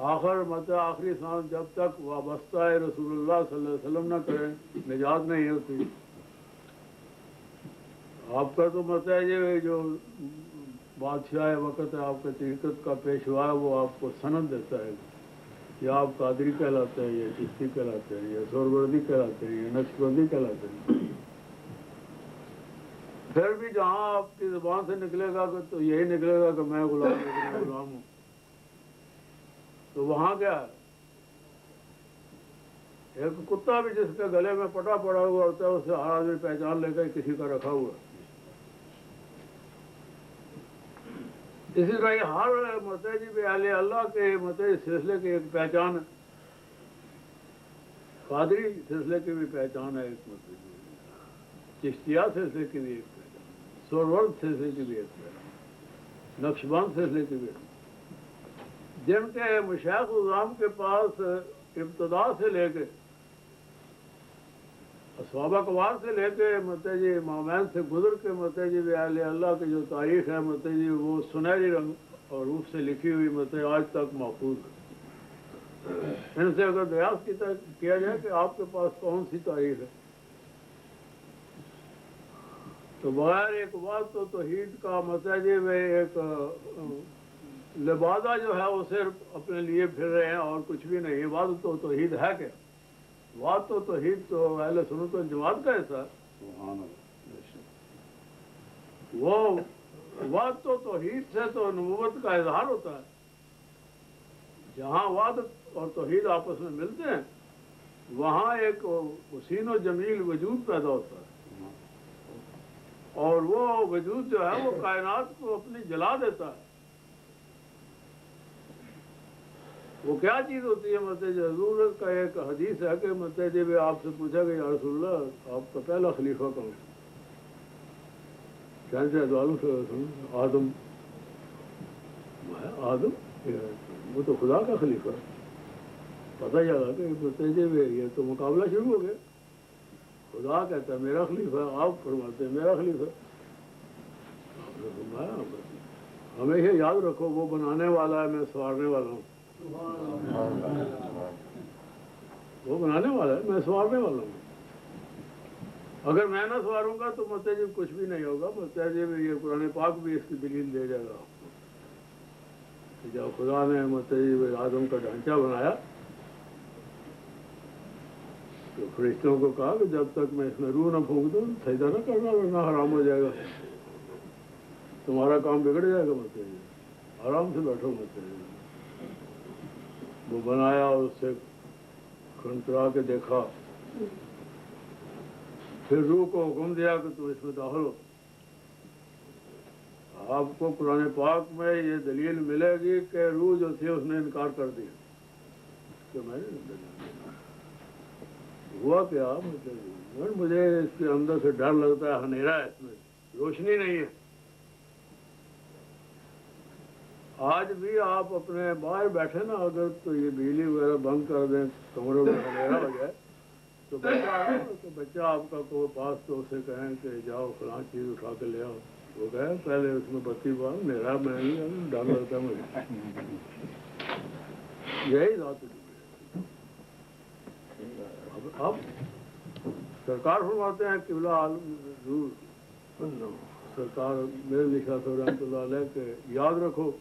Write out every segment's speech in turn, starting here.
آخر مطلب آخری سانس جب تک وابستہ ہے رسول اللہ صلی اللہ علیہ وسلم نہ کریں نجات نہیں ہوتی. آپ کا تو مطلب یہ جو بادشاہ وقت ہے آپ کے طریقت کا پیشوا ہے وہ آپ کو سند دیتا ہے یا آپ قادری کہلاتے ہیں یا چشتی کہلاتے ہیں یا سہروردی کہلاتے ہیں یا نقشبندی کہلاتے ہیں. پھر بھی جہاں آپ کی زبان سے نکلے گا تو یہی نکلے گا کہ میں غلام ہوں. تو وہاں کیا ہے ایک کتا بھی جس کے گلے میں پٹا پڑا ہوا ہوتا ہے اسے ہر آدمی پہچان لے کر کسی کا رکھا ہوا. اسی طرح یہ ہر متحدی بھی اہل اللہ کے متحد سلسلے کی ایک پہچان ہے. قادری سلسلے کی بھی پہچان ہے ایک متحدی, چشتیہ سلسلے کی بھی ایک پہچان, سہرورد سلسلے کی بھی ایک پہچان, نقشبند سلسلے کی بھی ایک. جن کے مشائخ العظام کے پاس ابتدا سے لے کے صحابہ کبار سے لے کے متحدی امامین سے گزر کے متحدی اہل اللہ کی جو تاریخ ہے متحدی وہ سنہری رنگ اور روپ سے لکھی ہوئی متحدی آج تک محفوظ ہے. ان سے اگر دریافت کیا جائے کہ آپ کے پاس کون سی تاریخ ہے تو بغیر ایک بات تو توحید کا متحدی میں ایک لبادہ جو ہے وہ صرف اپنے لیے پھر رہے ہیں اور کچھ بھی نہیں. بات تو توحید ہے کہ بات تو توحید تو اہل سنت والجماعت کا حصہ ہے. وہ بات تو توحید سے تو نبوت کا اظہار ہوتا ہے. جہاں وعد اور توحید آپس میں ملتے ہیں وہاں ایک حسین و جمیل وجود پیدا ہوتا ہے اور وہ وجود جو ہے وہ کائنات کو اپنی جلا دیتا ہے. وہ کیا چیز ہوتی ہے مطلب حضور کا ایک حدیث ہے کہ مطلب جب آپ سے پوچھا کہ یا رسول اللہ آپ کا پہلا خلیفہ کون ہے؟ آدم. وہ تو خدا کا خلیفہ ہے. پتہ چلا کہ مطلب یہ تو مقابلہ شروع ہو گیا. خدا کہتا ہے میرا خلیفہ, آپ فرماتے ہیں میرا خلیفہ. آپ نے فرمایا ہمیشہ یاد رکھو وہ بنانے والا ہے میں سنوارنے والا ہوں. وہ بنانے والا ہے میں سنوارنے والا ہوں. اگر میں نہ سنواروں گا تو متحد کچھ بھی نہیں ہوگا. متحد یہ قرآن پاک بھی اس کی دلیل دے جائے گا آپ کو کہ جب خدا نے متحد آدم کا ڈھانچہ بنایا تو فرشتوں کو کہا کہ جب تک میں اس میں روح نہ پھونک دوں سجدہ نہ کرنا ورنہ حرام ہو جائے گا, تمہارا کام بگڑ جائے گا. متحد آرام سے بیٹھو. متحد وہ بنایا اور اس سے کھنکرا کے دیکھا, پھر روح کو حکم دیا کہ تم اس میں داخل ہو. آپ کو قرآن پاک میں یہ دلیل ملے گی کہ روح جو تھی اس نے انکار کر دیا کہ میں ہوا کیا مجھے اس کے اندر سے ڈر لگتا ہے, اندھیرا ہے, اس میں روشنی نہیں ہے. آج بھی آپ اپنے باہر بیٹھے نا اگر تو یہ بجلی وغیرہ بند کر دیں کمروں میں اندھیرا ہو جائے تو بچہ آپ کا کو پاس تو اسے کہیں کہ جاؤ فلاں چیز اٹھا کے لے آؤ. وہ کہے پہلے اس میں بتی بار میرا میں نہیں ڈر لگتا ہے مجھے. یہی ذات اب سرکار فرماتے ہیں قبلہ عالم ضرور سرکار میرے لکھا تو رحمۃ اللہ علیہ کہ یاد رکھو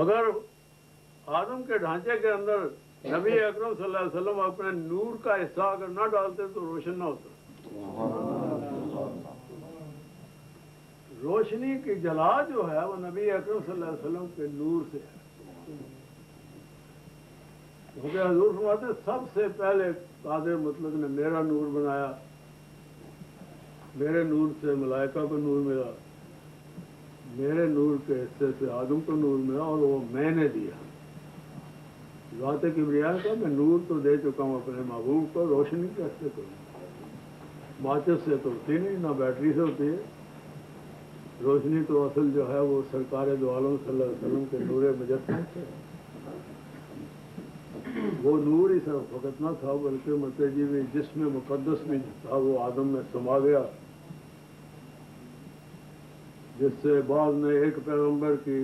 اگر آدم کے ڈھانچے کے اندر نبی اکرم صلی اللہ علیہ وسلم اپنے نور کا حصہ اگر نہ ڈالتے تو روشن نہ ہوتا. روشنی کی جلا جو ہے وہ نبی اکرم صلی اللہ علیہ وسلم کے نور سے ہے. کیونکہ حضور فرماتے ہیں سب سے پہلے قادر مطلق نے میرا نور بنایا, میرے نور سے ملائکہ کو نور ملا, میرے نور کے حصے سے آدم کو نور ملا اور وہ میں نے دیا. ذات کبریا کا میں نور تو دے چکا ہوں اپنے محبوب کو, روشنی کیسے کروں؟ ماچس سے تو ہوتی نہیں, نہ بیٹری سے ہوتی ہے. روشنی تو اصل جو ہے وہ سرکار دو عالم صلی اللہ علیہ وسلم کے نور مجسم سے. وہ نور ہی صرف فقط نہ تھا بلکہ متحدی بھی جسم مقدس بھی تھا, وہ آدم میں سما گیا, جس سے بعد میں ایک پیغمبر کی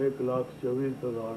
1,24,000।